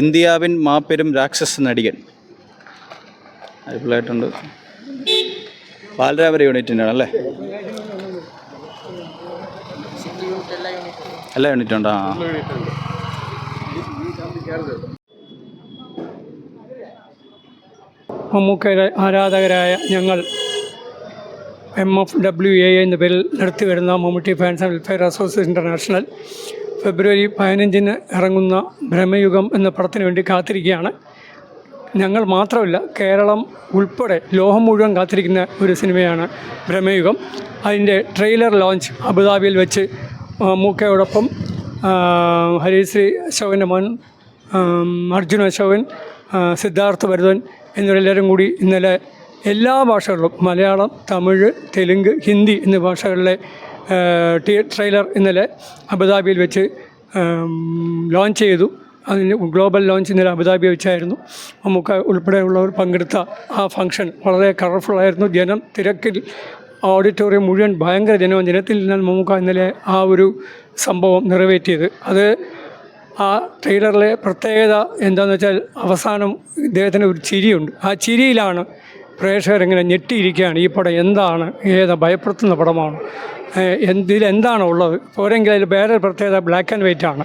ഇന്ത്യാവിൻ മാപ്പെരും രാക്ഷസ നടികൻ അടിപൊളിയായിട്ടുണ്ട്. പാലരാവര യൂണിറ്റിൻ്റെ ആണല്ലേ? എല്ലാ യൂണിറ്റും ഉണ്ടോ? മമ്മൂക്കയുടെ ആരാധകരായ ഞങ്ങൾ MFWA എന്ന പേരിൽ നടത്തി വരുന്ന Mammootty fans and welfare association international February 15 ഇറങ്ങുന്ന ബ്രഹ്മയുഗം എന്ന പടത്തിന് വേണ്ടി കാത്തിരിക്കുകയാണ്. ഞങ്ങൾ മാത്രമല്ല, കേരളം ഉൾപ്പെടെ ലോകം മുഴുവൻ കാത്തിരിക്കുന്ന ഒരു സിനിമയാണ് ബ്രഹ്മയുഗം. അതിൻ്റെ ട്രെയിലർ ലോഞ്ച് അബുദാബിയിൽ വെച്ച് മമ്മൂക്കയോടൊപ്പം ഹരിശ്രീ അശോകൻ്റെ മോൻ അർജുൻ അശോകൻ, സിദ്ധാർത്ഥ ഭരതൻ എന്നിവരെല്ലാവരും കൂടി ഇന്നലെ എല്ലാ ഭാഷകളിലും മലയാളം, തമിഴ്, തെലുങ്ക്, ഹിന്ദി എന്നീ ഭാഷകളിലെ ട്രെയിലർ ഇന്നലെ അബുദാബിയിൽ വെച്ച് ലോഞ്ച് ചെയ്തു. അതിന് ഗ്ലോബൽ ലോഞ്ച് ഇന്നലെ അബുദാബി വെച്ചായിരുന്നു. മമ്മൂക്ക ഉൾപ്പെടെയുള്ളവർ പങ്കെടുത്ത ആ ഫംഗ്ഷൻ വളരെ കളർഫുള്ളായിരുന്നു. ജനം തിരക്കിൽ ഓഡിറ്റോറിയം മുഴുവൻ ഭയങ്കര ജനത്തിൽ നിന്നാണ് മമ്മൂക്ക ഇന്നലെ ആ ഒരു സംഭവം നിറവേറ്റിയത്. അത് ആ ട്രെയിലറിലെ പ്രത്യേകത എന്താണെന്ന് വെച്ചാൽ അവസാനം ഇദ്ദേഹത്തിന് ഒരു ചിരിയുണ്ട്. ആ ചിരിയിലാണ് പ്രേക്ഷകരിങ്ങനെ ഞെട്ടിയിരിക്കുകയാണ്. ഈ പടം എന്താണ്, ഭയപ്പെടുത്തുന്ന പടമാണ്, ഇതിലെന്താണോ ഉള്ളത്, പോരെങ്കിൽ അതിൽ വേറെ പ്രത്യേകത ബ്ലാക്ക് ആൻഡ് വൈറ്റ് ആണ്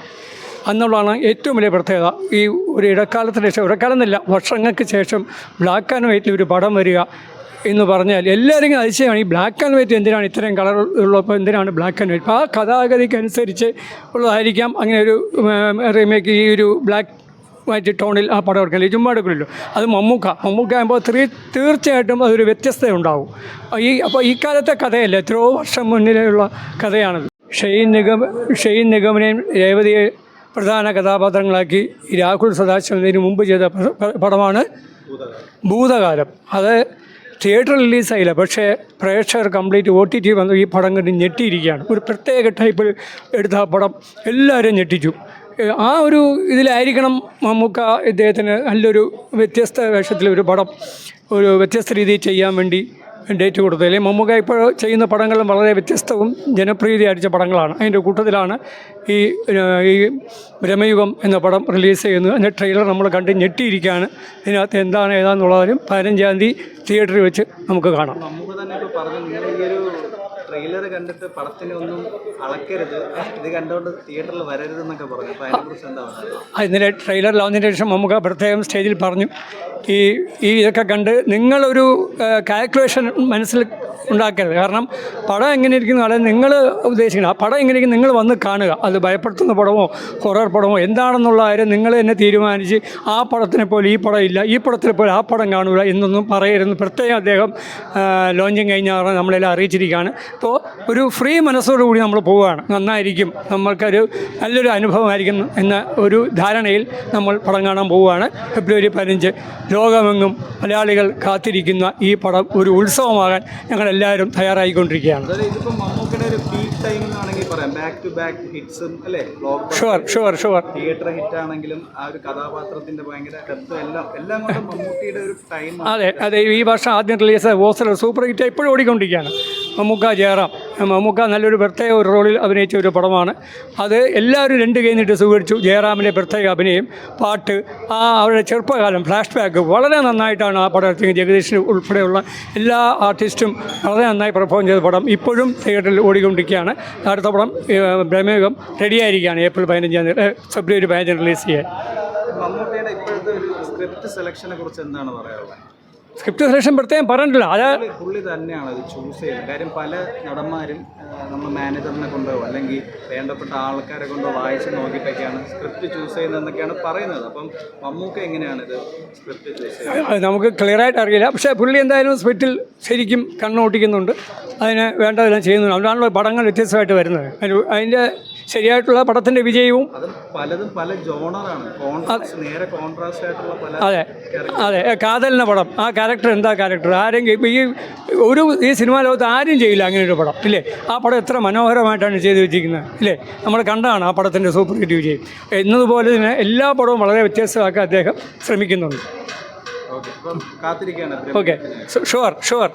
എന്നുള്ളതാണ് ഏറ്റവും വലിയ പ്രത്യേകത. ഈ ഒരു ഇടക്കാലത്തിന് ശേഷം, ഇടക്കാലം എന്നല്ല, വർഷങ്ങൾക്ക് ശേഷം ബ്ലാക്ക് ആൻഡ് വൈറ്റിൽ ഒരു പടം വരിക എന്ന് പറഞ്ഞാൽ എല്ലാവരും അതിശയമാണ്. ഈ ബ്ലാക്ക് ആൻഡ് വൈറ്റ് എന്തിനാണ് ഇത്രയും കളർ ഉള്ളപ്പോൾ എന്തിനാണ് ബ്ലാക്ക് ആൻഡ് വൈറ്റ്? അപ്പോൾ ആ കഥാഗതിക്കനുസരിച്ച് ഉള്ളതായിരിക്കാം അങ്ങനെ ഒരു റീമേക്ക്, ഈ ഒരു ബ്ലാക്ക് വൈറ്റ് ടോണിൽ ആ പടം എടുക്കില്ല, ചുമ്മാ എടുക്കില്ലല്ലോ. അത് മമ്മൂക്ക ആകുമ്പോൾ തീർച്ചയായിട്ടും അതൊരു വ്യത്യസ്തത ഉണ്ടാവും. അപ്പോൾ ഈ കാലത്തെ കഥയല്ല, എത്രയോ വർഷം മുന്നിലുള്ള കഥയാണത്. ഷെയ്ൻ നിഗമിനെയും രേവതിയെ പ്രധാന കഥാപാത്രങ്ങളാക്കി രാഹുൽ സദാശിവന് മുമ്പ് ചെയ്ത പടമാണ് ഭൂതകാലം. അത് തിയേറ്റർ റിലീസായില്ല, പക്ഷേ പ്രേക്ഷകർ കംപ്ലീറ്റ് OTT വന്ന് ഈ പടം കണ്ട് ഞെട്ടിയിരിക്കുകയാണ്. ഒരു പ്രത്യേക ടൈപ്പിൽ എടുത്ത ആ പടം എല്ലാവരും ഞെട്ടിച്ചു. ആ ഒരു ഇതിലായിരിക്കണം മമ്മൂക്ക ഇദ്ദേഹത്തിന് നല്ലൊരു വ്യത്യസ്ത വേഷത്തിലൊരു പടം ഒരു വ്യത്യസ്ത രീതിയിൽ ചെയ്യാൻ വേണ്ടി ഡേറ്റ് കൊടുത്തത്. അല്ലെങ്കിൽ മമ്മൂക്ക ഇപ്പോൾ ചെയ്യുന്ന പടങ്ങളും വളരെ വ്യത്യസ്തവും ജനപ്രീതി അടിച്ച പടങ്ങളാണ്. അതിൻ്റെ കൂട്ടത്തിലാണ് ഈ ബ്രഹ്മയുഗം എന്ന പടം റിലീസ് ചെയ്യുന്നത്. അതിൻ്റെ ട്രെയിലർ നമ്മൾ കണ്ട് ഞെട്ടിയിരിക്കുകയാണ്. ഇതിനകത്ത് എന്താണ് ഏതാണെന്നുള്ളതും 15-ാം തീയതി തിയേറ്ററിൽ വെച്ച് നമുക്ക് കാണാം. ട്രെയിലർ കണ്ടിട്ട് പടത്തിനെ ഒന്നും അളക്കരുത്, ഇത് കണ്ടുകൊണ്ട് തിയേറ്ററിൽ വരരുതെന്നൊക്കെ പറഞ്ഞു. അപ്പോൾ അതിനെക്കുറിച്ച് എന്താ പറയുക? ഇന്നലെ ട്രെയിലർ ലോഞ്ചിന് ശേഷം നമുക്ക് പ്രത്യേകം സ്റ്റേജിൽ പറഞ്ഞു, ഈ ഇതൊക്കെ കണ്ട് നിങ്ങളൊരു കാൽക്കുലേഷൻ മനസ്സിൽ ഉണ്ടാക്കരുത്. കാരണം പടം എങ്ങനെ ഇരിക്കുന്നു, അതായത് നിങ്ങൾ ഉദ്ദേശിക്കണം ആ പടം എങ്ങനെ ഇരിക്കും നിങ്ങൾ വന്ന് കാണുക. അത് ഭയപ്പെടുത്തുന്ന പടമോ ഹൊറർ പടമോ എന്താണെന്നുള്ള കാര്യം നിങ്ങൾ തന്നെ തീരുമാനിച്ച് ആ പടത്തിനെ പോലെ ഈ പടം ഇല്ല, ഈ പടത്തിനെ പോലെ ആ പടം കാണുക എന്നൊന്നും പറയരുതെന്ന് പ്രത്യേകം അദ്ദേഹം ലോഞ്ചിങ് കഴിഞ്ഞാൽ നമ്മളെല്ലാം അറിയിച്ചിരിക്കുകയാണ്. അപ്പോൾ ഒരു ഫ്രീ മനസ്സോടുകൂടി നമ്മൾ പോവുകയാണ്. നന്നായിരിക്കും, നമ്മൾക്കൊരു നല്ലൊരു അനുഭവമായിരിക്കും എന്ന ഒരു ധാരണയിൽ നമ്മൾ പടം കാണാൻ പോവുകയാണ്. ഫെബ്രുവരി 15 ലോകമെങ്ങും മലയാളികൾ കാത്തിരിക്കുന്ന ഈ പടം ഒരു ഉത്സവമാകാൻ ഞങ്ങളെല്ലാവരും തയ്യാറായിക്കൊണ്ടിരിക്കുകയാണ്. ഷുവർ തിയേറ്റർ ഹിറ്റ് ആണെങ്കിലും ആ ഒരു കഥാപാത്രത്തിന്റെ ഭയങ്കര എല്ലാം കൊണ്ടും മമ്മൂട്ടിയുടെ ഒരു ടൈം. അതെ ഈ വർഷം ആദ്യം റിലീസ് ഓസർ സൂപ്പർ ഹിറ്റ് ഇപ്പോഴും ഓടിക്കൊണ്ടിരിക്കുകയാണ്. മമ്മൂക്ക നല്ലൊരു പ്രത്യേക ഒരു റോളിൽ അഭിനയിച്ച ഒരു പടമാണ്. അത് എല്ലാവരും 2 കൈ നീട്ടി സ്വീകരിച്ചു. ജയറാമിൻ്റെ പ്രത്യേക അഭിനയം, പാട്ട്, അവരുടെ ചെറുപ്പകാലം, ഫ്ലാഷ് ബാക്ക് വളരെ നന്നായിട്ടാണ് ആ പടം എത്തിയത്. ജഗദീഷ് ഉൾപ്പെടെയുള്ള എല്ലാ ആർട്ടിസ്റ്റും വളരെ നന്നായി പെർഫോം ചെയ്ത പടം ഇപ്പോഴും തിയേറ്ററിൽ ഓടിക്കൊണ്ടിരിക്കുകയാണ്. അടുത്ത പടം ബ്രഹ്മയുഗം റെഡിയായിരിക്കുകയാണ് ഫെബ്രുവരി 15 റിലീസ് ചെയ്യാൻ. മമ്മൂട്ടിയുടെ ഇപ്പോഴത്തെ ഒരു സ്ക്രിപ്റ്റ് സെലക്ഷനെ കുറിച്ച് എന്താണ് പറയാനുള്ളത്? സ്ക്രിപ്റ്റ് സെലക്ഷൻ പ്രത്യേകം പറഞ്ഞിട്ടില്ല, അത് പുള്ളി തന്നെയാണ് അത് ചൂസ് ചെയ്യുന്നത്. കാര്യം പല നടന്മാരും നമ്മൾ മാനേജറിനെ കൊണ്ടോ അല്ലെങ്കിൽ വേണ്ടപ്പെട്ട ആൾക്കാരെ കൊണ്ടോ വായിച്ച് നോക്കിയിട്ടൊക്കെയാണ് സ്ക്രിപ്റ്റ് ചൂസ് ചെയ്യുന്നതെന്നൊക്കെയാണ് പറയുന്നത്. അപ്പം മമ്മൂക്ക എങ്ങനെയാണ് ഇത് സ്ക്രിപ്റ്റ് ചൂസ് ചെയ്യുന്നത്? നമുക്ക് ക്ലിയറായിട്ട് അറിയില്ല. പക്ഷേ പുള്ളി എന്തായാലും സ്ക്രിപ്റ്റിൽ ശരിക്കും കണ്ണോട്ടിക്കുന്നുണ്ട്, അതിന് വേണ്ടതെല്ലാം ചെയ്യുന്നുണ്ട്. അതുകൊണ്ടാണല്ലോ പടങ്ങൾ വ്യത്യസ്തമായിട്ട് വരുന്നത്. അതിൻ്റെ ശരിയായിട്ടുള്ള പടത്തിൻ്റെ വിജയവും പലതും പല ജോണറാണ്, നേരെ കോൺട്രാസ്റ്റ് ആയിട്ടുള്ള പല. അതെ കാതലിൻ്റെ പടം, ആ ക്യാരക്ടർ എന്താ ക്യാരക്ടർ ആരെങ്കിലും ഇപ്പോൾ ഈ സിനിമാ ലോകത്ത് ആരും ചെയ്യില്ല അങ്ങനെ ഒരു പടം ഇല്ലേ. ആ പടം എത്ര മനോഹരമായിട്ടാണ് ചെയ്തു വെച്ചിരിക്കുന്നത് ഇല്ലേ. നമ്മൾ കണ്ടതാണ് ആ പടത്തിൻ്റെ സൂപ്പർ ഹിറ്റ് വിജയം. എന്നതുപോലെ തന്നെ എല്ലാ പടവും വളരെ വ്യത്യസ്തമാക്കാൻ അദ്ദേഹം ശ്രമിക്കുന്നുണ്ട്. Okay, sure.